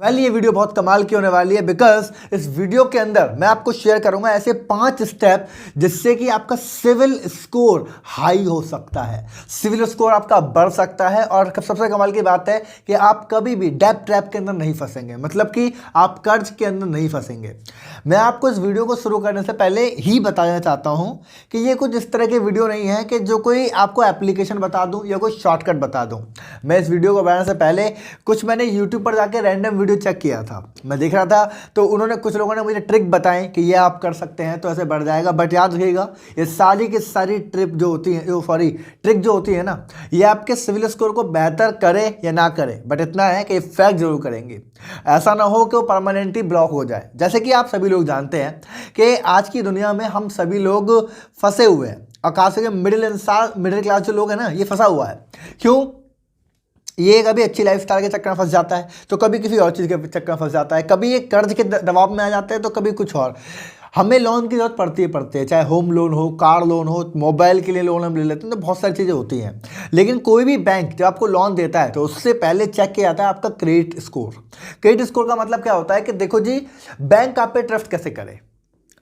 ये वीडियो बहुत कमाल की होने वाली है बिकॉज इस वीडियो के अंदर मैं आपको शेयर करूंगा ऐसे 5 स्टेप जिससे कि आपका सिविल स्कोर हाई हो सकता है, सिविल स्कोर आपका बढ़ सकता है। और सबसे कमाल की बात है कि आप कभी भी डेब्ट ट्रैप के अंदर नहीं फंसेंगे, मतलब कि आप कर्ज के अंदर नहीं फंसेंगे। मैं आपको इस वीडियो को शुरू करने से पहले ही बताना चाहता हूं कि ये कुछ इस तरह की वीडियो नहीं है कि जो कोई आपको एप्लीकेशन बता दूं या कोई शॉर्टकट बता दूं। मैं इस वीडियो को बनाने से पहले कुछ मैंने यूट्यूब पर जाके रैंडम वीडियो चेक किया था, मैं देख रहा था, तो उन्होंने कुछ लोगों ने मुझे ट्रिक बताएं कि ये आप कर सकते हैं तो ऐसे बढ़ जाएगा। बट याद रखिएगा ये सारी की सारी ट्रिक जो होती है ना, ये आपके सिविल स्कोर को बेहतर करे या ना करे, बट इतना है कि इफेक्ट जरूर करेंगे। ऐसा ना हो कि वो परमानेंटली ब्लॉक हो जाए। जैसे कि आप सभी लोग जानते हैं कि आज की दुनिया में हम सभी लोग फंसे हुए हैं, और खास करके मिडिल क्लास जो लोग हैं ना, ये फंसा हुआ है। क्यों? ये कभी अच्छी लाइफस्टाइल के चक्कर में फंस जाता है, तो कभी किसी और चीज़ के चक्कर में फंस जाता है, कभी ये कर्ज के दबाव में आ जाते हैं, तो कभी कुछ और। हमें लोन की जरूरत पड़ती है, चाहे होम लोन हो, कार लोन हो, मोबाइल के लिए लोन हम ले लेते हैं, तो बहुत सारी चीज़ें होती हैं। लेकिन कोई भी बैंक जब आपको लोन देता है तो उससे पहले चेक किया जाता है आपका क्रेडिट स्कोर। क्रेडिट स्कोर का मतलब क्या होता है कि देखो जी, बैंक आप पे ट्रस्ट कैसे करे,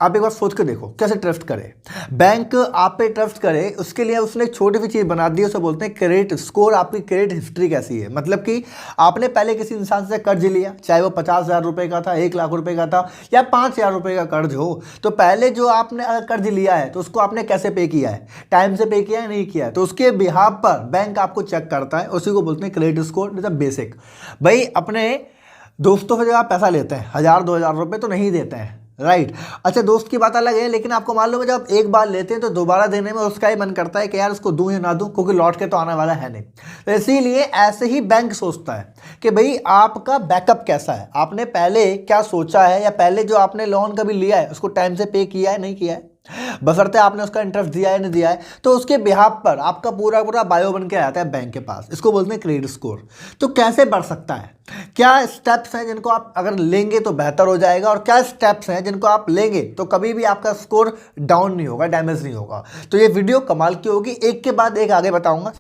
आप एक बार सोच के देखो कैसे ट्रस्ट करे। बैंक आप पे ट्रस्ट करे, उसके लिए उसने एक छोटी सी चीज़ बना दी है, उसे बोलते हैं क्रेडिट स्कोर। आपकी क्रेडिट हिस्ट्री कैसी है, मतलब कि आपने पहले किसी इंसान से कर्ज लिया, चाहे वो 50,000 रुपये का था, 1 लाख रुपये का था, या 5,000 रुपये का कर्ज हो, तो पहले जो आपने अगर कर्ज लिया है तो उसको आपने कैसे पे किया है, टाइम से पे किया है नहीं किया है, तो उसके बिहाफ पर बैंक आपको चेक करता है, उसी को बोलते हैं क्रेडिट स्कोर। मतलब बेसिक भाई, अपने दोस्तों से जब आप पैसा लेते हैं 1,000-2,000 रुपये तो नहीं देते हैं, राइट। अच्छा, दोस्त की बात अलग है, लेकिन आपको मालूम है जब आप एक बार लेते हैं तो दोबारा देने में उसका ही मन करता है कि यार उसको दूं या ना दूं, क्योंकि लौट के तो आने वाला है नहीं। तो इसीलिए ऐसे ही बैंक सोचता है कि भाई आपका बैकअप कैसा है, आपने पहले क्या सोचा है, या पहले जो आपने लोन कभी लिया है उसको टाइम से पे किया है नहीं किया है, बशर्ते आपने उसका इंटरेस्ट दिया है नहीं दिया है, तो उसके बिहाफ पर आपका पूरा पूरा बायो बन के आता है बैंक के पास। इसको बोलते हैं क्रेडिट स्कोर। तो कैसे बढ़ सकता है, क्या स्टेप्स हैं जिनको आप अगर लेंगे तो बेहतर हो जाएगा, और क्या स्टेप्स हैं जिनको आप लेंगे तो कभी भी आपका स्कोर डाउन नहीं होगा, डैमेज नहीं होगा। तो ये वीडियो कमाल की होगी, एक के बाद एक आगे बताऊंगा।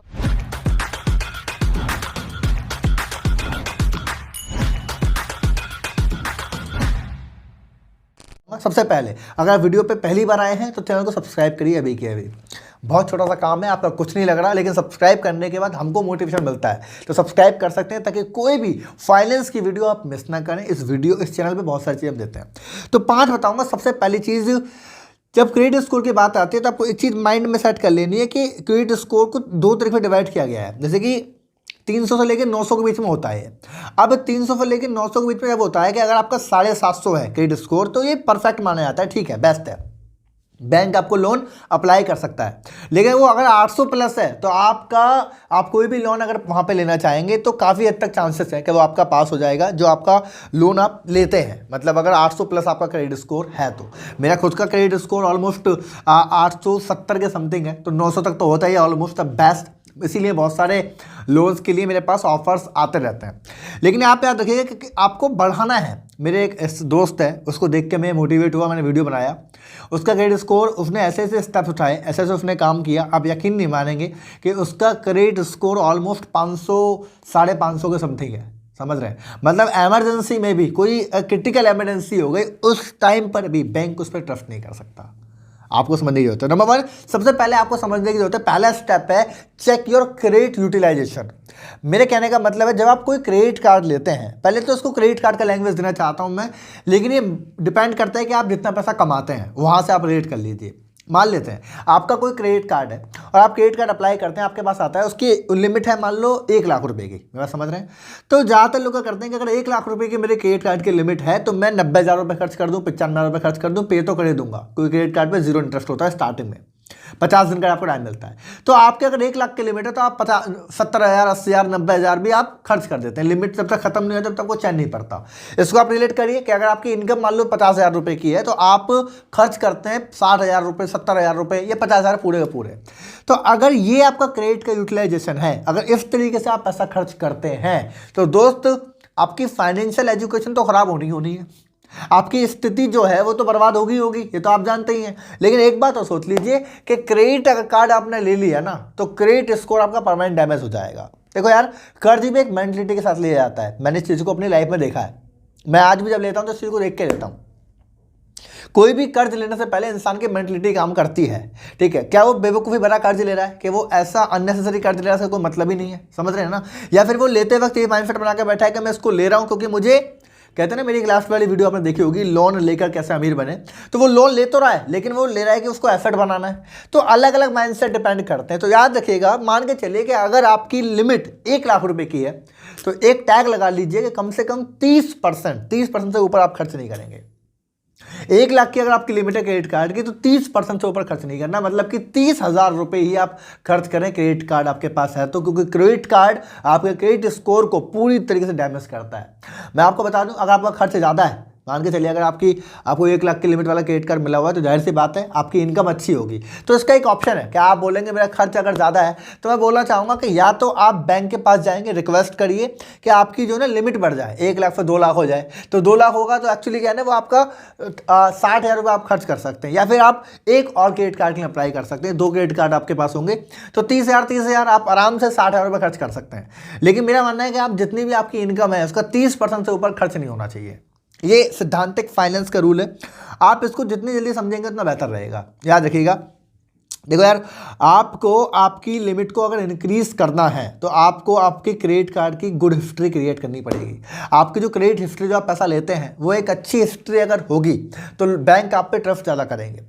सबसे पहले अगर वीडियो पे पहली बार आए हैं तो चैनल को सब्सक्राइब करिए अभी के अभी। बहुत छोटा सा काम है, आपका कुछ नहीं लग रहा, लेकिन सब्सक्राइब करने के बाद हमको मोटिवेशन मिलता है, तो सब्सक्राइब कर सकते हैं ताकि कोई भी फाइनेंस की वीडियो आप मिस ना करें। इस चैनल पे बहुत सारी चीज़ें हम देते हैं, तो 5 बताऊंगा। सबसे पहली चीज़, जब क्रेडिट स्कोर की बात आती है तो आपको एक चीज़ माइंड में सेट कर लेनी है कि क्रेडिट स्कोर को 2 तरीके में डिवाइड किया गया है। जैसे कि 300 से लेकर 900 के बीच में होता है। अब 300 से लेकर 900 के बीच में जब होता है कि अगर आपका 750 है क्रेडिट स्कोर, तो ये परफेक्ट माना जाता है, ठीक है, बेस्ट है, बैंक आपको लोन अप्लाई कर सकता है। लेकिन वो अगर 800 प्लस है तो आप कोई भी लोन अगर वहाँ पे लेना चाहेंगे तो काफ़ी हद तक चांसेस है कि वो आपका पास हो जाएगा, जो आपका लोन आप लेते हैं। मतलब अगर 800 प्लस आपका क्रेडिट स्कोर है, तो मेरा खुद का क्रेडिट स्कोर ऑलमोस्ट 870 के समथिंग है, तो 900 तक तो होता ही है, ऑलमोस्ट द बेस्ट। इसीलिए बहुत सारे लोन्स के लिए मेरे पास ऑफर्स आते रहते हैं। लेकिन आप याद रखिएगा कि आपको बढ़ाना है। मेरे एक दोस्त है, उसको देख के मैं मोटिवेट हुआ, मैंने वीडियो बनाया। उसका क्रेडिट स्कोर, उसने ऐसे ऐसे स्टेप्स उठाए, ऐसे ऐसे उसने काम किया, आप यकीन नहीं मानेंगे कि उसका क्रेडिट स्कोर ऑलमोस्ट 500-550 के समथिंग है। समझ रहे हैं? मतलब एमरजेंसी में भी, कोई क्रिटिकल एमरजेंसी हो गई, उस टाइम पर भी बैंक उस पर ट्रस्ट नहीं कर सकता। आपको समझने की जरूरत है। नंबर 1, सबसे पहले आपको समझने की जरूरत है, पहला स्टेप है चेक योर क्रेडिट यूटिलाइजेशन। मेरे कहने का मतलब है, जब आप कोई क्रेडिट कार्ड लेते हैं, पहले तो उसको क्रेडिट कार्ड का लैंग्वेज देना चाहता हूं मैं, लेकिन ये डिपेंड करता है कि आप जितना पैसा कमाते हैं वहां से आप रेट कर लीजिए। मान लेते हैं आपका कोई क्रेडिट कार्ड है और आप क्रेडिट कार्ड अप्लाई करते हैं, आपके पास आता है, उसकी लिमिट है मान लो 1 लाख रुपए की, मेरा समझ रहे हैं? तो ज़्यादातर लोग क्या करते हैं कि अगर 1 लाख रुपए की मेरे क्रेडिट कार्ड की लिमिट है तो मैं 90,000 रुपये खर्च कर दूँ, 95,000 रुपये खर्च कर दूँ, पे तो कर ही दूंगा, क्योंकि क्रेडिट कार्ड पर 0 इंटरेस्ट होता है स्टार्टिंग में, 50 दिन का आपको टाइम मिलता है। तो आपके अगर 1 लाख की लिमिट है तो आप 70,000, 80,000, 90,000 भी आप खर्च कर देते हैं। लिमिट जब तक खत्म नहीं होता तब तक वो चैन नहीं पड़ता। इसको आप रिलेट करिए कि अगर आपकी इनकम मान लो 50,000 रुपये की है, तो आप खर्च करते हैं 60,000 रुपये, 70,000 रुपये, या 50,000 पूरे के पूरे। तो अगर ये आपका क्रेडिट का यूटिलाइजेशन है, अगर इस तरीके से आप पैसा खर्च करते हैं, तो दोस्त आपकी फाइनेंशियल एजुकेशन तो खराब होनी है, आपकी स्थिति जो है वो तो बर्बाद होगी, ये तो आप जानते ही हैं। लेकिन एक बात और सोच लीजिए कि क्रेडिट अगर कार्ड आपने ले लिया ना, तो क्रेडिट स्कोर आपका परमानेंट डैमेज हो जाएगा। देखो यार, कर्ज भी एक मेंटलिटी के साथ लिया जाता है, मैंने इस चीज़ को अपनी लाइफ में देखा है। मैं आज भी जब लेता हूँ तो इस चीज़ को देख के लेता हूँ। कोई भी कर्ज लेने से पहले इंसान की मेंटलिटी काम करती है, ठीक है। क्या वो बेवकूफ़ी भरा कर्ज ले रहा है कि वो ऐसा अननेसेसरी कर्ज ले रहा है, इसका कोई मतलब ही नहीं है, समझ रहे हैं ना। या फिर वो लेते वक्त ये माइंडसेट बना के बैठा है कि मैं इसको ले रहा हूँ क्योंकि मुझे, कहते हैं ना, मेरी एक लास्ट वाली वीडियो आपने देखी होगी, लोन लेकर कैसे अमीर बने। तो वो लोन ले तो रहा है लेकिन वो ले रहा है कि उसको एसेट बनाना है। तो अलग अलग माइंडसेट डिपेंड करते हैं। तो याद रखिएगा, मान के चलिए कि अगर आपकी लिमिट 1 लाख रुपए की है तो एक टैग लगा लीजिए कि कम से कम 30% से ऊपर आप खर्च नहीं करेंगे। 1 लाख की अगर आपकी लिमिट है क्रेडिट कार्ड की तो 30% से ऊपर खर्च नहीं करना, मतलब कि 30,000 रुपए ही आप खर्च करें क्रेडिट कार्ड आपके पास है तो, क्योंकि क्रेडिट कार्ड आपके क्रेडिट स्कोर को पूरी तरीके से डैमेज करता है। मैं आपको बता दूं, अगर आपका खर्च ज़्यादा है, मान के चलिए अगर आपको 1 लाख की लिमिट वाला क्रेडिट कार्ड मिला हुआ है तो जाहिर सी बात है आपकी इनकम अच्छी होगी। तो इसका एक ऑप्शन है कि आप बोलेंगे मेरा खर्च अगर ज़्यादा है, तो मैं बोलना चाहूँगा कि या तो आप बैंक के पास जाएंगे, रिक्वेस्ट करिए कि आपकी जो है ना लिमिट बढ़ जाए, 1 लाख से 2 लाख हो जाए। तो 2 लाख होगा तो एक्चुअली क्या है ना, वो आपका 60,000 रुपये आप खर्च कर सकते हैं। या फिर आप एक और क्रेडिट कार्ड के लिए अप्लाई कर सकते हैं, 2 क्रेडिट कार्ड आपके पास होंगे तो 30,000 आप आराम से 60,000 रुपये खर्च कर सकते हैं। लेकिन मेरा मानना है कि आप जितनी भी आपकी इनकम है उसका 30% से ऊपर खर्च नहीं होना चाहिए। ये सिद्धांतिक फाइनेंस का रूल है। आप इसको जितनी जल्दी समझेंगे उतना बेहतर रहेगा। याद रखिएगा, देखो यार, आपको आपकी लिमिट को अगर इंक्रीज करना है तो आपको आपके क्रेडिट कार्ड की गुड हिस्ट्री क्रिएट करनी पड़ेगी। आपकी जो क्रेडिट हिस्ट्री, जो आप पैसा लेते हैं, वो एक अच्छी हिस्ट्री अगर होगी तो बैंक आप पे ट्रस्ट ज़्यादा करेंगे।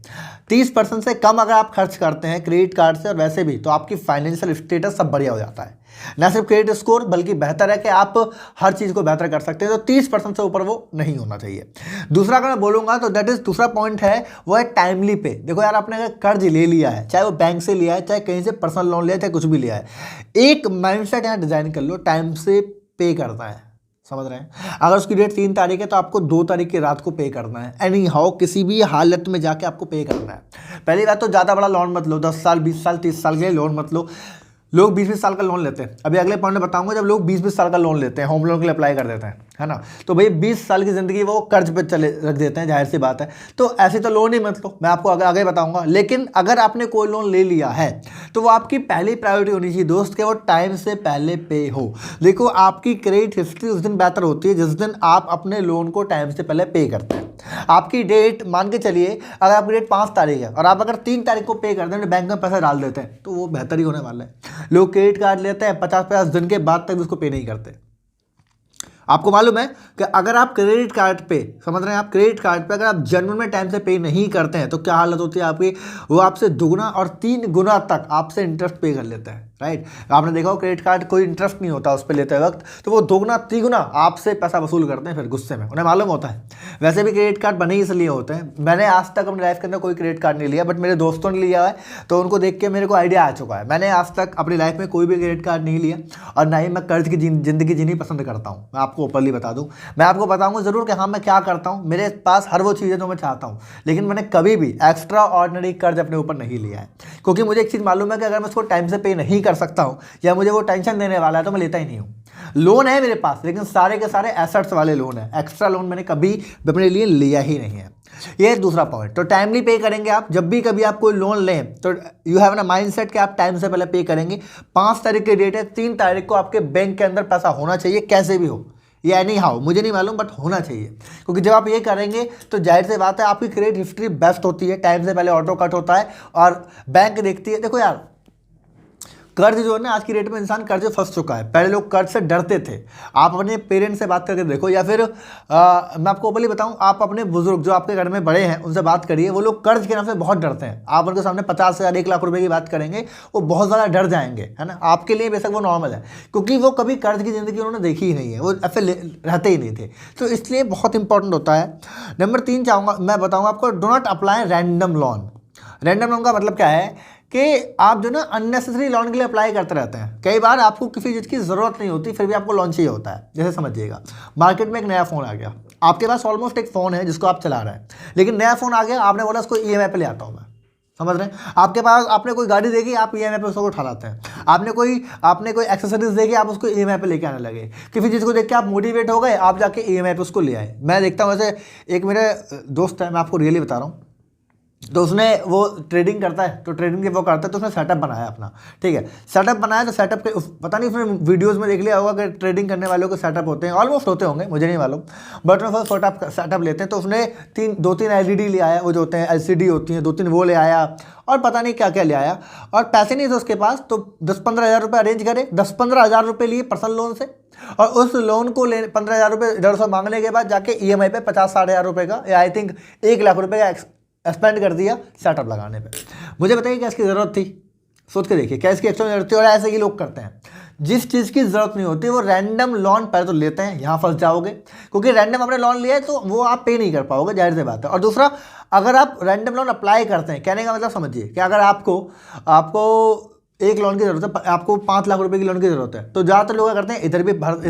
30% से कम अगर आप खर्च करते हैं क्रेडिट कार्ड से और वैसे भी, तो आपकी फाइनेंशियल स्टेटस सब बढ़िया हो जाता है। ना सिर्फ क्रेडिट स्कोर, बल्कि बेहतर है कि आप हर चीज़ को बेहतर कर सकते हैं। तो 30% से ऊपर वो नहीं होना चाहिए। दूसरा अगर मैं बोलूँगा तो दैट इज, दूसरा पॉइंट है वो है टाइमली पे। देखो यार, आपने अगर कर्ज ले लिया है, चाहे वो बैंक से लिया है, चाहे कहीं से पर्सनल लोन लिया है, चाहे कुछ भी लिया है, एक माइंडसेट यहाँ डिजाइन कर लो, टाइम से पे करना है। समझ रहे हैं? अगर उसकी डेट 3 तारीख है तो आपको 2 तारीख की रात को पे करना है। एनी हाउ, किसी भी हालत में जाके आपको पे करना है। पहली बात तो ज़्यादा बड़ा लोन मत लो, 10 साल 20 साल 30 साल के लिए लोन मत लो। लोग 20-20 साल का लोन लेते हैं। अभी अगले पॉइंट में बताऊंगा, जब लोग 20-20 साल का लोन लेते हैं, होम लोन के लिए अप्लाई कर देते हैं, है ना, तो भाई 20 साल की ज़िंदगी वो कर्ज पे चले रख देते हैं, जाहिर सी बात है। तो ऐसे तो लोन ही मत लो, मैं आपको आगे बताऊंगा। लेकिन अगर आपने कोई लोन ले लिया है तो वो आपकी पहली प्रायोरिटी होनी चाहिए दोस्त, कि वो टाइम से पहले पे हो। देखो, आपकी क्रेडिट हिस्ट्री उस दिन बेहतर होती है जिस दिन आप अपने लोन को टाइम से पहले पे करते हैं। आपकी डेट, मान के चलिए अगर आपकी डेट 5 तारीख है और आप अगर 3 तारीख को पे करते हैं, बैंक में पैसा डाल देते हैं, तो वो बेहतर ही होने वाला है। लोग क्रेडिट कार्ड लेते हैं, 50-50 दिन के बाद तक उसको पे नहीं करते। आपको मालूम है कि अगर आप क्रेडिट कार्ड पे, समझ रहे हैं, आप क्रेडिट कार्ड पे अगर आप जनवरी में टाइम से पे नहीं करते हैं तो क्या हालत होती है आपकी, वो आपसे 2 और 3 गुना तक आपसे इंटरेस्ट पे कर लेते हैं। राइट, आपने देखा हो क्रेडिट कार्ड कोई इंटरेस्ट नहीं होता उस पर लेते वक्त, तो वो 2 3 आपसे पैसा वसूल करते हैं, फिर गुस्से में, उन्हें मालूम होता है। वैसे भी क्रेडिट कार्ड बने ही इसलिए होते हैं। मैंने आज तक अपनी लाइफ के अंदर कोई क्रेडिट कार्ड नहीं लिया, बट मेरे दोस्तों ने लिया है तो उनको देख के मेरे को आइडिया आ चुका है। मैंने आज तक अपनी लाइफ में कोई भी क्रेडिट कार्ड नहीं लिया और ना ही मैं कर्ज की जिंदगी जीनी पसंद करता हूँ। मैं आपको ओपनली बता दूँ, मैं आपको बताऊंगा जरूर कि हाँ मैं क्या करता हूँ। मेरे पास हर वो चीज़ है जो मैं चाहता हूँ, लेकिन मैंने कभी भी एक्स्ट्रा ऑर्डिनरी कर्ज अपने ऊपर नहीं लिया है, क्योंकि मुझे एक चीज़ मालूम है कि अगर मैं उसको टाइम से पे नहीं कर सकता हूँ या मुझे वो टेंशन देने वाला है तो मैं लेता ही नहीं हूँ। लोन है मेरे पास, लेकिन सारे के सारे एसेट्स वाले लोन है। एक्स्ट्रा लोन मैंने कभी अपने लिए लिया ही नहीं है। ये दूसरा पॉइंट। तो टाइमली पे करेंगे आप। जब भी कभी आप कोई लोन लें तो यू हैव ना माइंडसेट कि आप टाइम से पहले पे करेंगे। 5 तारीख की डेट है, 3 तारीख को आपके बैंक के अंदर पैसा होना चाहिए, कैसे भी हो। ये एनी हाउ, मुझे नहीं मालूम, बट होना चाहिए। क्योंकि जब आप ये करेंगे तो जाहिर सी बात है आपकी क्रेडिट हिस्ट्री बेस्ट होती है, टाइम से पहले ऑटो कट होता है और बैंक देखती है। देखो यार, कर्ज जो है ना, आज की डेट में इंसान कर्ज फंस चुका है। पहले लोग कर्ज से डरते थे। आप अपने पेरेंट्स से बात करके देखो, या फिर मैं आपको ओपनली बताऊं, आप अपने बुजुर्ग जो आपके घर में बड़े हैं उनसे बात करिए। वो लोग कर्ज के नाम से बहुत डरते हैं। आप उनके सामने 50,000 1 लाख रुपए की बात करेंगे, वो बहुत ज़्यादा डर जाएंगे, है ना। आपके लिए बेशक वो नॉर्मल है, क्योंकि वो कभी कर्ज की ज़िंदगी उन्होंने देखी ही नहीं है, वो ऐसे रहते ही नहीं थे। तो इसलिए बहुत इंपॉर्टेंट होता है। नंबर 3 चाहूँगा, मैं बताऊँगा आपको, do not apply random loan. Random loan का मतलब क्या है कि आप जो ना अननेसेसरी लोन के लिए अप्लाई करते रहते हैं। कई बार आपको किसी चीज़ की ज़रूरत नहीं होती, फिर भी आपको लोन चाहिए होता है। जैसे समझिएगा, मार्केट में एक नया फ़ोन आ गया, आपके पास ऑलमोस्ट एक फ़ोन है जिसको आप चला रहे हैं, लेकिन नया फ़ोन आ गया, आपने बोला उसको EMI पे ले आता हूँ मैं। समझ रहे हैं? आपके पास, आपने कोई गाड़ी देखी, आप EMI पे उसको उठा लाते हैं। आपने कोई एक्सेसरीज देखी, आप उसको EMI पे लेके आने लगे। किसी चीज़ को देख के आप मोटिवेट हो गए, आप जाके EMI पे उसको ले आए। मैं देखता हूँ, वैसे एक मेरे दोस्त है, मैं आपको रियली बता रहा हूँ, तो उसने वो ट्रेडिंग करता है, तो ट्रेडिंग जब वो करता है तो उसने सेटअप बनाया अपना, ठीक है। सेटअप बनाया तो सेटअप के पता नहीं उसने वीडियोस में देख लिया होगा कि ट्रेडिंग करने वालों को सेटअप होते हैं, ऑलमोस्ट होते होंगे, मुझे नहीं मालूम, बट उसने सेटअप लेते हैं। तो उसने दो तीन एलईडी ले आया, वो जो होते हैं एलसीडी होती हैं, 2-3 वो ले आया और पता नहीं क्या क्या ले आया, और पैसे नहीं थे उसके पास, तो 10-15 हज़ार रुपये अरेंज करे, 10-15 हज़ार रुपये लिए पर्सनल लोन से, और उस लोन को ले 15 हज़ार रुपये इधर से मांगने के बाद जाके ईएमआई पे 50-60 हज़ार रुपये का, या आई थिंक 1 लाख रुपये का स्पेंड कर दिया सेटअप लगाने पे। मुझे बताइए क्या इसकी ज़रूरत थी? सोच के देखिए क्या इसकी एक्चुअल ज़रूरत थी। और ऐसे ही लोग करते हैं, जिस चीज़ की ज़रूरत नहीं होती वो रैंडम लोन पहले तो लेते हैं, यहाँ फंस जाओगे, क्योंकि रैंडम आपने लोन लिया है तो वो आप पे नहीं कर पाओगे, जाहिर सी बात है। और दूसरा, अगर आप रैंडम लोन अप्लाई करते हैं, कहने का मतलब समझिए कि अगर आपको एक लोन की जरूरत है, आपको 5 लाख रुपए की लोन की जरूरत है, तो ज़्यादातर लोग क्या करते हैं, इधर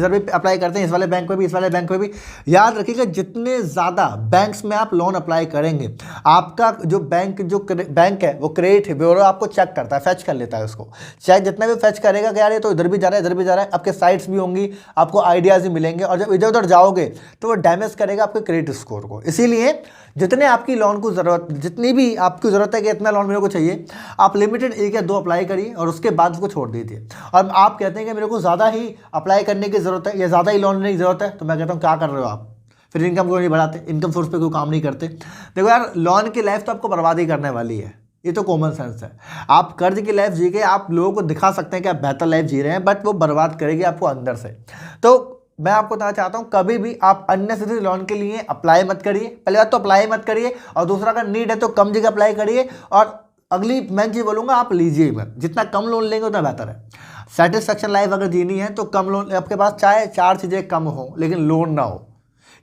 भी अप्लाई करते हैं, इस वाले बैंक में भी, इस वाले बैंक में भी। याद रखिएगा जितने ज़्यादा बैंक्स में आप लोन अप्लाई करेंगे, आपका जो बैंक है वो क्रेडिट ब्यूरो आपको चेक करता है, फैच कर लेता है उसको, चाहे जितना भी फैच करेगा कि यार ये तो इधर भी जा रहा है, इधर भी जा रहा है, आपके साइट्स भी होंगी, आपको आइडियाज़ भी मिलेंगे, और जब इधर उधर जाओगे तो वो डैमेज करेगा आपके क्रेडिट स्कोर को। इसीलिए जितने आपकी लोन को ज़रूरत, जितनी भी आपकी ज़रूरत है कि इतना लोन मेरे को चाहिए, आप लिमिटेड 1 या 2 अप्लाई करिए और उसके बाद उसको छोड़ दीजिए। और आप कहते हैं कि मेरे को ज़्यादा ही अप्लाई करने की ज़रूरत है या ज़्यादा ही लोन लेने की ज़रूरत है, तो मैं कहता हूँ क्या कर रहे हो आप, फिर इनकम को नहीं बढ़ाते, इनकम सोर्स पे कोई काम नहीं करते। देखो यार, लोन की लाइफ तो आपको बर्बाद ही करने वाली है, ये तो कॉमन सेंस है। आप कर्ज की लाइफ जी के आप लोगों को दिखा सकते हैं कि आप बेहतर लाइफ जी रहे हैं, बट वो बर्बाद करेगी आपको अंदर से। तो मैं आपको बताना चाहता हूं, कभी भी आप अननेसेसरी लोन के लिए अप्लाई मत करिए। पहली बात तो अप्लाई मत करिए, और दूसरा अगर नीड है तो कम जगह अप्लाई करिए, और अगली मैं जी बोलूँगा आप लीजिए मत, जितना कम लोन लेंगे उतना बेहतर है। सेटिस्फेक्शन लाइफ अगर जीनी है तो कम लोन, आपके पास चाहे 4 चीज़ें कम हो लेकिन लोन ना हो,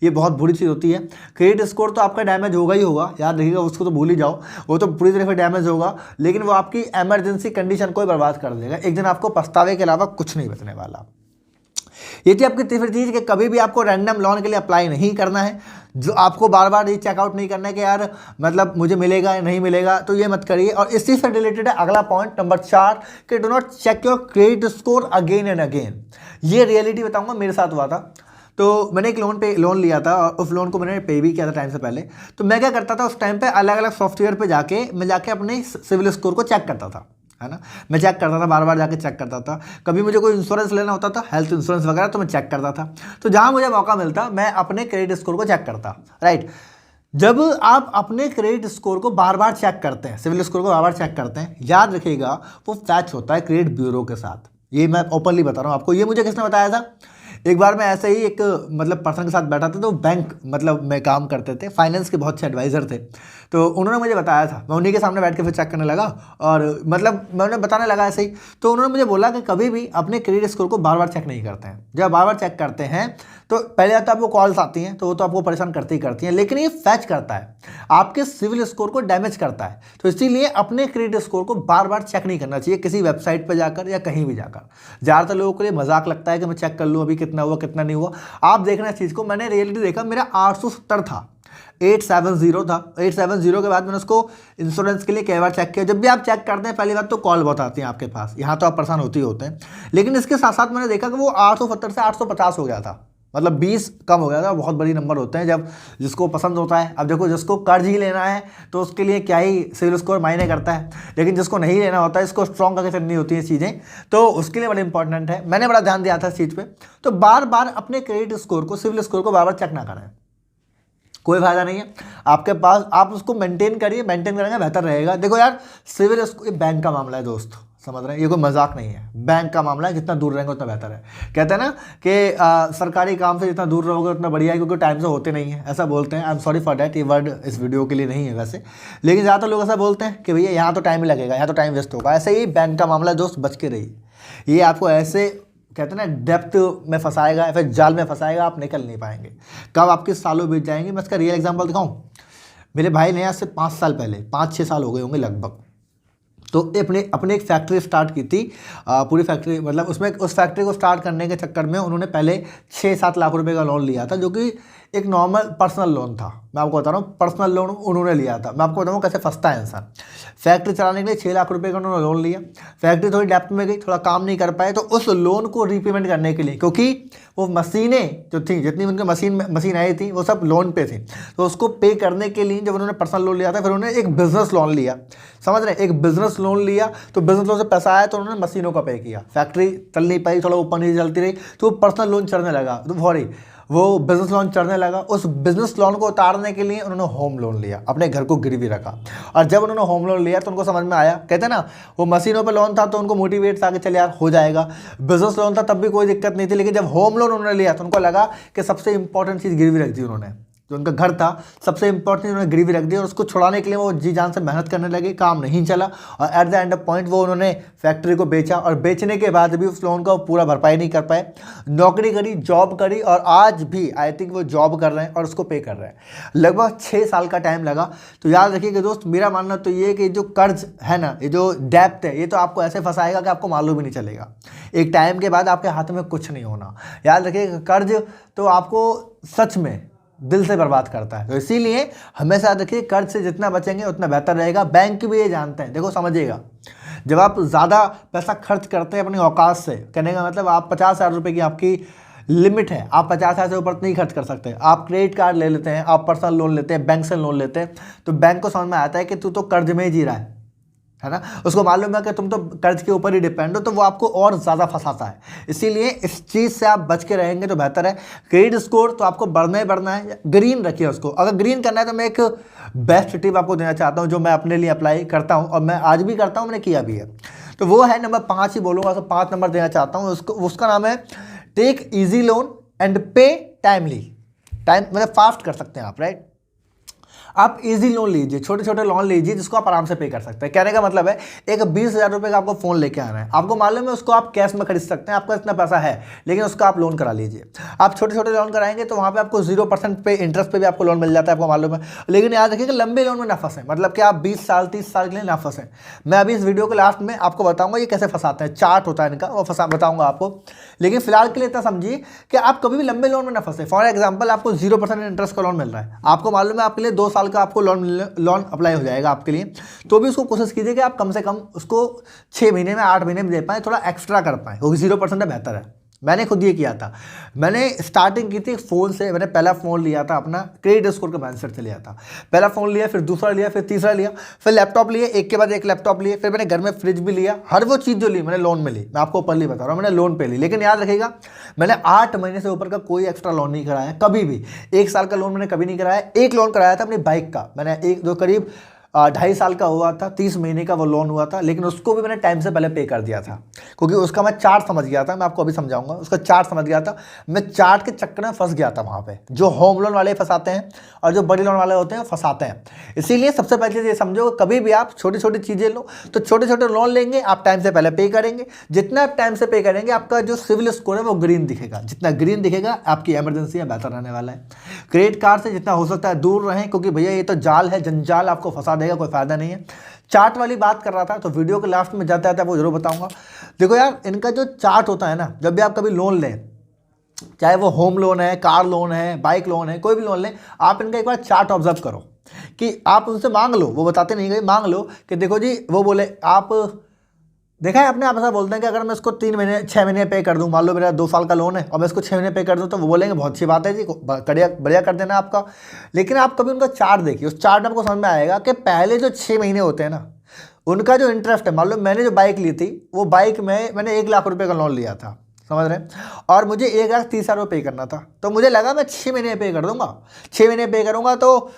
ये बहुत बुरी चीज़ होती है। क्रेडिट स्कोर तो आपका डैमेज होगा ही होगा, याद रखिएगा, उसको तो भूल ही जाओ, वो तो पूरी तरह से डैमेज होगा, लेकिन वो आपकी इमरजेंसी कंडीशन को ही बर्बाद कर देगा। एक दिन आपको पछतावे के अलावा कुछ नहीं बचने वाला। ये थी आपकी तीसरी चीज़ कि कभी भी आपको रैंडम लोन के लिए अप्लाई नहीं करना है, जो आपको बार बार ये चेकआउट नहीं करना है कि यार मतलब मुझे मिलेगा या नहीं मिलेगा, तो ये मत करिए। और इसी से रिलेटेड है अगला पॉइंट नंबर 4 कि do not check your credit score again and again. ये रियलिटी बताऊंगा, मेरे साथ हुआ था। तो मैंने एक लोन लिया था और उस लोन को मैंने पे भी किया था टाइम से पहले। तो मैं क्या करता था उस टाइम पे, अलग अलग सॉफ्टवेयर पे जाके अपने सिविल स्कोर को चेक करता था, है ना। मैं चेक करता था, बार बार जाके चेक करता था। कभी मुझे कोई इंश्योरेंस लेना होता था, हेल्थ इंश्योरेंस वगैरह, तो मैं चेक करता था। तो जहाँ मुझे मौका मिलता मैं अपने क्रेडिट स्कोर को चेक करता, राइट। जब आप अपने क्रेडिट स्कोर को बार बार चेक करते हैं, सिविल स्कोर को बार बार चेक करते हैं, याद रखिएगा वो फैच होता है क्रेडिट ब्यूरो के साथ। ये मैं ओपनली बता रहा हूँ आपको। ये मुझे किसने बताया था? एक बार मैं ऐसे ही एक मतलब पर्सन के साथ बैठा था, तो बैंक मतलब में काम करते थे, फाइनेंस के बहुत अच्छे एडवाइज़र थे। तो उन्होंने मुझे बताया था, मैं उन्हीं के सामने बैठ के फिर चेक करने लगा, और मतलब मैं उन्हें बताने लगा ऐसे ही। तो उन्होंने मुझे बोला कि कभी भी अपने क्रेडिट स्कोर को बार बार चेक नहीं करते हैं। जब बार बार चेक करते हैं तो पहले तो आपको कॉल्स आती हैं, तो वो तो आपको परेशान करती ही करती हैं, लेकिन ये फैच करता है, आपके सिविल स्कोर को डैमेज करता है। तो इसीलिए अपने क्रेडिट स्कोर को बार बार चेक नहीं करना चाहिए, किसी वेबसाइट पर जाकर या कहीं भी जाकर। ज़्यादातर लोगों के लिए मजाक लगता है कि मैं चेक कर लूँ अभी कितना हुआ कितना नहीं हुआ। आप देखना इस चीज़ को, मैंने रियलिटी देखा, मेरा 870 था, 870 था। 870 के बाद मैंने उसको इंश्योरेंस के लिए कई बार चेक किया। जब भी आप चेक करते हैं पहली बात तो कॉल बहुत आती है आपके पास, यहाँ तो आप परेशान होते ही होते हैं, लेकिन इसके साथ साथ मैंने देखा कि वो 870 से 850 हो गया था, मतलब 20 कम हो गया था। बहुत बड़ी नंबर होते हैं जब जिसको पसंद होता है। अब देखो, जिसको कर्ज ही लेना है तो उसके लिए क्या ही सिविल स्कोर मायने करता है, लेकिन जिसको नहीं लेना होता है, इसको स्ट्रॉन्ग करके चलनी होती है चीज़ें, तो उसके लिए बड़ा इंपॉर्टेंट है। मैंने बड़ा ध्यान दिया था इस चीज़ पे। तो बार बार अपने क्रेडिट स्कोर को, सिविल स्कोर को बार बार चेक ना करें, कोई फायदा नहीं है आपके पास। आप उसको मेंटेन करिए, मेंटेन करेंगे बेहतर रहेगा। देखो यार, सिविल स्कोर बैंक का मामला है दोस्त, समझ रहे हैं, ये कोई मजाक नहीं है, बैंक का मामला है। जितना दूर रहेंगे उतना बेहतर है। कहते हैं ना कि सरकारी काम से जितना दूर रहोगे उतना बढ़िया है, क्योंकि टाइम से होते नहीं है, ऐसा बोलते हैं। I am sorry for that, ये वर्ड इस वीडियो के लिए नहीं है वैसे, लेकिन ज़्यादातर लोग ऐसा बोलते हैं कि भैया यहाँ तो टाइम ही लगेगा, यहाँ तो टाइम वेस्ट होगा। ऐसे ही बैंक का मामला दोस्त, बच के रहिए। ये आपको ऐसे कहते हैं ना डेप्थ में फंसाएगा या फिर जाल में फंसाएगा, आप निकल नहीं पाएंगे। कब आपके सालों बीत जाएंगे। मैं इसका रियल एग्जांपल दिखाऊं, मेरे भाई ने आज से 5 साल पहले, 5-6 साल हो गए होंगे लगभग, तो अपने एक फैक्ट्री स्टार्ट की थी। पूरी फैक्ट्री, मतलब उसमें उस फैक्ट्री को स्टार्ट करने के चक्कर में उन्होंने पहले 6-7 लाख रुपए का लोन लिया था, जो कि एक नॉर्मल पर्सनल लोन था, मैं आपको बता रहा हूँ पर्सनल लोन उन्होंने लिया था। मैं आपको बताऊँ कैसे फंसता है इंसान। फैक्ट्री चलाने के लिए 6 लाख रुपए का उन्होंने लोन लिया, फैक्ट्री थोड़ी डेप्थ में गई, थोड़ा काम नहीं कर पाए, तो उस लोन को रीपेमेंट करने के लिए, क्योंकि वो मशीनें जो थी, जितनी उनकी मशीन आई थी वो सब लोन पे थी, तो उसको पे करने के लिए जब उन्होंने पर्सनल लोन लिया था, फिर उन्होंने एक बिजनेस लोन लिया, समझ रहे हैं, एक बिजनेस लोन लिया, तो बिजनेस लोन से पैसा आया तो उन्होंने मशीनों का पे किया, फैक्ट्री चल नहीं पाई, थोड़ा ऊपर नीचे चलती रही, तो पर्सनल लोन चढ़ने लगा, तो सॉरी वो बिजनेस लोन चढ़ने लगा। उस बिजनेस लोन को उतारने के लिए उन्होंने होम लोन लिया, अपने घर को गिरवी रखा, और जब उन्होंने होम लोन लिया तो उनको समझ में आया, कहते हैं ना वो मशीनों पे लोन था तो उनको मोटिवेट था कि चल यार हो जाएगा, बिजनेस लोन था तब भी कोई दिक्कत नहीं थी, लेकिन जब होम लोन उन्होंने लिया तो उनको लगा कि सबसे इंपॉर्टेंट चीज़ गिरवी रख दी उन्होंने, जो उनका घर था सबसे इंपॉर्टेंट उन्होंने गिरवी रख दी, और उसको छुड़ाने के लिए वो जी जान से मेहनत करने लगे, काम नहीं चला, और at the end of point वो उन्होंने फैक्ट्री को बेचा, और बेचने के बाद भी उस लोन का पूरा भरपाई नहीं कर पाए, नौकरी करी, जॉब करी, और आज भी आई थिंक वो जॉब कर रहे हैं और उसको पे कर रहे हैं। लगभग 6 साल का टाइम लगा। तो याद रखिएगा दोस्त, मेरा मानना तो ये है कि जो कर्ज है ना, ये जो डेप्थ है, ये तो आपको ऐसे फंसाएगा कि आपको मालूम ही नहीं चलेगा, एक टाइम के बाद आपके हाथ में कुछ नहीं होना। याद रखिएगा कर्ज तो आपको सच में दिल से बर्बाद करता है, तो इसीलिए हमेशा देखिए कर्ज से जितना बचेंगे उतना बेहतर रहेगा। बैंक भी ये जानते हैं, देखो समझिएगा, जब आप ज़्यादा पैसा खर्च करते हैं अपनी औकात से, कहने का मतलब आप 50,000 रुपये की आपकी लिमिट है, आप 50,000 से ऊपर नहीं खर्च कर सकते, आप क्रेडिट कार्ड ले लेते हैं, आप पर्सनल लोन लेते हैं, बैंक से लोन लेते हैं, तो बैंक को समझ में आता है कि तू तो कर्ज में ही जी रहा है ना, उसको मालूम है कि तुम तो कर्ज के ऊपर ही डिपेंड हो, तो वो आपको और ज़्यादा फंसाता है। इसीलिए इस चीज़ से आप बच के रहेंगे तो बेहतर है। क्रेडिट स्कोर तो आपको बढ़ना ही बढ़ना है, ग्रीन रखिए उसको। अगर ग्रीन करना है तो मैं एक बेस्ट टिप आपको देना चाहता हूँ, जो मैं अपने लिए अप्लाई करता हूँ और मैं आज भी करता हूँ, मैंने किया भी है, तो वो है नंबर 5 ही बोलूँगा, तो 5 नंबर देना चाहता हूँ उसको। उसका नाम है टेक ईजी लोन एंड पे टाइमली। टाइम मतलब फास्ट कर सकते हैं आप, राइट। आप इजी लोन लीजिए, छोटे छोटे लोन लीजिए जिसको आप आराम से पे कर सकते हैं। कहने का मतलब है एक 20,000 रुपये का आपको फ़ोन लेके आना है, आपको मालूम है उसको आप कैश में खरीद सकते हैं, आपका इतना पैसा है, लेकिन उसका आप लोन करा लीजिए। आप छोटे छोटे लोन कराएंगे तो वहाँ पे आपको 0% पे इंटरेस्ट पे भी आपको लोन मिल जाता है, आपको मालूम है। लेकिन याद रखिए कि लंबे लोन में ना फंसें, मतलब कि आप 20 साल 30 साल के लिए ना फंसें। मैं अभी इस वीडियो के लास्ट में आपको बताऊँगा ये कैसे फंसाते हैं, चार्ट होता है इनका, वो बताऊँगा आपको। लेकिन फिलहाल के लिए इतना समझिए कि आप कभी भी लंबे लोन में ना फंसे। फॉर एग्जाम्पल आपको 0% इंटरेस्ट का लोन मिल रहा है, आपको मालूम है आपके लिए 2 साल का आपको लोन अप्लाई हो जाएगा आपके लिए, तो भी उसको कोशिश कीजिए कि आप कम से कम उसको 6 महीने में 8 महीने में दे पाएँ, थोड़ा एक्स्ट्रा कर पाएँ, क्योंकि 0% बेहतर है। मैंने खुद ये किया था, मैंने स्टार्टिंग की थी फ़ोन से। मैंने पहला फ़ोन लिया था अपना क्रेडिट स्कोर के माइंडसेट से लिया था, पहला फ़ोन लिया, फिर दूसरा लिया, फिर तीसरा लिया, फिर लैपटॉप लिए, एक के बाद एक लैपटॉप लिए, फिर मैंने घर में फ्रिज भी लिया। हर वो चीज़ जो ली मैंने लोन में ली, मैं आपको ऊपर बता रहा हूँ, मैंने लोन पे ली। लेकिन याद रखिएगा मैंने 8 महीने से ऊपर का कोई एक्स्ट्रा लोन नहीं कराया कभी भी। 1 साल का लोन मैंने कभी नहीं कराया। एक लोन कराया था अपनी बाइक का, मैंने एक दो करीब 2.5 साल का हुआ था, 30 महीने का वो लोन हुआ था, लेकिन उसको भी मैंने टाइम से पहले पे कर दिया था, क्योंकि उसका मैं चार्ट समझ गया था। मैं आपको अभी समझाऊंगा, उसका चार्ट समझ गया था, मैं चार्ट के चक्कर में फंस गया था वहाँ पे। जो होम लोन वाले फंसाते हैं और जो बड़ी लोन वाले होते हैं फंसाते हैं। इसीलिए सबसे पहले चीज़ ये समझो, कभी भी आप छोटी छोटी चीज़ें लो तो छोटे छोटे लोन लेंगे, आप टाइम से पहले पे करेंगे। जितना आप टाइम से पे करेंगे आपका जो सिविल स्कोर है वो ग्रीन दिखेगा, जितना ग्रीन दिखेगा आपकी इमरजेंसी में बेहतर रहने वाला है। क्रेडिट कार्ड से जितना हो सकता है दूर रहें, क्योंकि भैया ये तो जाल है, जंजाल, आपको फंसा देगा, कोई फायदा नहीं है। चार्ट वाली बात कर रहा था, तो वीडियो के लास्ट में जाते जाते वो जरूर बताऊंगा। देखो यार, इनका जो चार्ट होता है ना, जब भी आप कभी लोन लें, चाहे वो होम लोन है, कार लोन है, बाइक लोन है, कोई भी लोन लें, आप इनका एक बार चार्ट ऑब्जर्व करो कि आप उनसे मांग लो, वो बताते नहीं गए, मांग लो कि देखो जी, वो बोले आप देखा है अपने आप ऐसा बोलते हैं कि अगर मैं इसको 3 महीने 6 महीने पे कर दूं, मान लो मेरा 2 साल का लोन है और मैं इसको 6 महीने पे कर दूं, तो वो बोलेंगे बहुत अच्छी बात है जी, बढ़िया बढ़िया कर देना आपका। लेकिन आप कभी उनका चार्ट देखिए, उस चार्ट में आपको समझ में आएगा कि पहले जो 6 महीने होते हैं ना, उनका जो इंटरेस्ट है, मान लो मैंने जो बाइक ली थी, वो बाइक में मैंने 1 लाख रुपये का लोन लिया था, समझ रहे हैं, और मुझे 1,30,000 रुपये पे करना था। तो मुझे लगा मैं 6 महीने पे कर दूंगा, 6 महीने पे करूंगा तो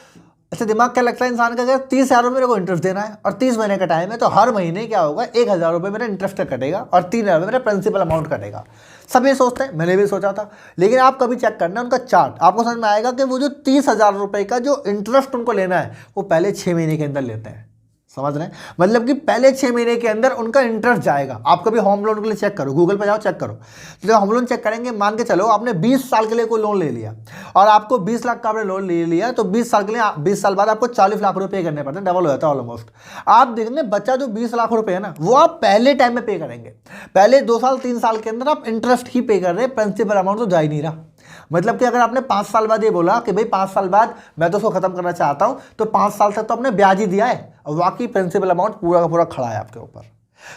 ऐसे दिमाग क्या लगता है इंसान का, अगर 30,000 रुपये मेरे को इंटरेस्ट देना है और 30 महीने का टाइम है, तो हर महीने क्या होगा, 1,000 रुपये मेरा इंटरेस्ट कटेगा और 3,000 रुपये मेरा प्रिंसिपल अमाउंट कटेगा। सब ये सोचते हैं, मैंने भी सोचा था। लेकिन आप कभी चेक करना उनका चार्ट, आपको समझ में आएगा कि वो जो 30,000 रुपये का जो इंटरेस्ट उनको लेना है, वो पहले 6 महीने के अंदर लेते हैं। समझ रहे हैं, मतलब कि पहले 6 महीने के अंदर उनका इंटरेस्ट जाएगा। आप कभी होम लोन के लिए चेक करो, गूगल पे जाओ चेक करो। जब होम लोन चेक करेंगे, मान के चलो आपने 20 साल के लिए कोई लोन ले लिया और आपको 20 लाख का आपने लोन ले लिया, तो 20 साल के लिए 20 साल बाद आपको 40 लाख रुपए पे करने पड़ते हैं, डबल हो जाता है ऑलमोस्ट। आप देखेंगे बच्चा जो 20 लाख रुपए है ना, वो आप पहले टाइम में पे करेंगे। पहले 2 साल 3 साल के अंदर आप इंटरेस्ट ही पे कर रहे हैं, प्रिंसिपल अमाउंट तो जा ही नहीं रहा। मतलब कि अगर आपने 5 साल बाद ये बोला कि भाई 5 साल बाद मैं तो उसको खत्म करना चाहता हूं, तो 5 साल तक तो आपने ब्याज ही दिया है और बाकी प्रिंसिपल अमाउंट पूरा का पूरा खड़ा है आपके ऊपर।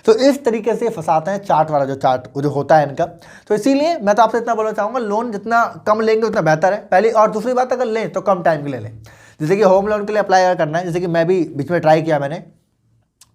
तो इस तरीके से फंसाते हैं चार्ट वाला जो चार्ट जो होता है इनका। तो इसीलिए मैं तो आपसे इतना बोलना चाहूँगा, लोन जितना कम लेंगे उतना बेहतर है पहली, और दूसरी बात अगर लें तो कम टाइम के लिए लें। जैसे कि होम लोन के लिए अप्लाई अगर करना है, जैसे कि मैं भी बीच में ट्राई किया मैंने,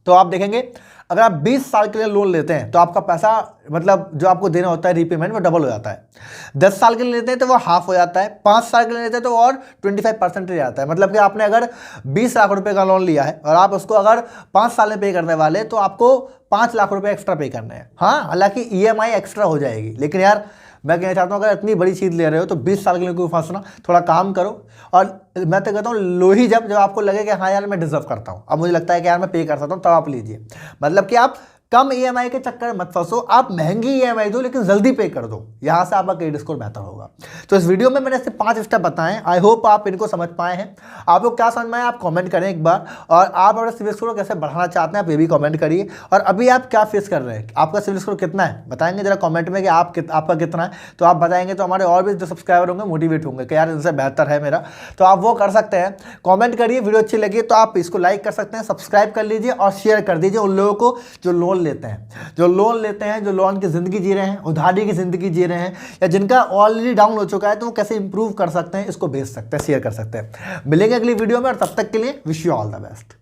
तो आप देखेंगे अगर आप 20 साल के लिए लोन लेते हैं तो आपका पैसा मतलब जो आपको देना होता है रीपेमेंट वो डबल हो जाता है। 10 साल के लिए लेते हैं तो वो हाफ हो जाता है, 5 साल के लिए लेते हैं तो और 25% रह जाता है। मतलब कि आपने अगर 20 लाख रुपए का लोन लिया है और आप उसको अगर 5 साल में पे करने वाले तो आपको 5 लाख रुपए एक्स्ट्रा पे करने हैं। हाँ, हालांकि EMI एक्स्ट्रा हो जाएगी, लेकिन यार मैं कहना चाहता हूँ अगर इतनी बड़ी चीज़ ले रहे हो तो 20 साल के लिए कोई फंसना, थोड़ा काम करो। और मैं तो कहता हूँ लो ही जब आपको लगे कि हाँ यार मैं डिजर्व करता हूँ, अब मुझे लगता है कि यार मैं पे कर सकता हूँ, तब आप लीजिए। मतलब कि आप कम EMI के चक्कर में मत फंसो, आप महंगी EMI दो लेकिन जल्दी पे कर दो, यहां से आपका क्रेडिट स्कोर बेहतर होगा। तो इस वीडियो में मैंने ऐसे 5 स्टेप बताए, आई होप आप इनको समझ पाए हैं। आपको क्या समझ में आया आप कमेंट करें एक बार, और आप अपना सिविल स्कोर कैसे बढ़ाना चाहते हैं आप ये भी कमेंट करिए। और अभी आप क्या फेस कर रहे हैं, आपका सिविल स्कोर कितना है बताएंगे जरा कमेंट में कि आपका कितना है। तो आप बताएंगे तो हमारे और भी जो सब्सक्राइबर होंगे मोटिवेट होंगे कि यार इनसे बेहतर है मेरा। तो आप वो कर सकते हैं, कॉमेंट करिए। वीडियो अच्छी लगी तो आप इसको लाइक कर सकते हैं, सब्सक्राइब कर लीजिए और शेयर कर दीजिए उन लोगों को जो लोन लेते हैं, जो लोन की ज़िंदगी जी रहे हैं, उधारी की ज़िंदगी जी रहे हैं, या जिनका ऑलरेडी डाउन हो चुका है तो वो कैसे इंप्रूव कर सकते हैं, इसको भेज सकते हैं, शेयर कर सकते हैं। मिलेंगे अगली वीडियो में, और तब तक के लिए wish you all the best.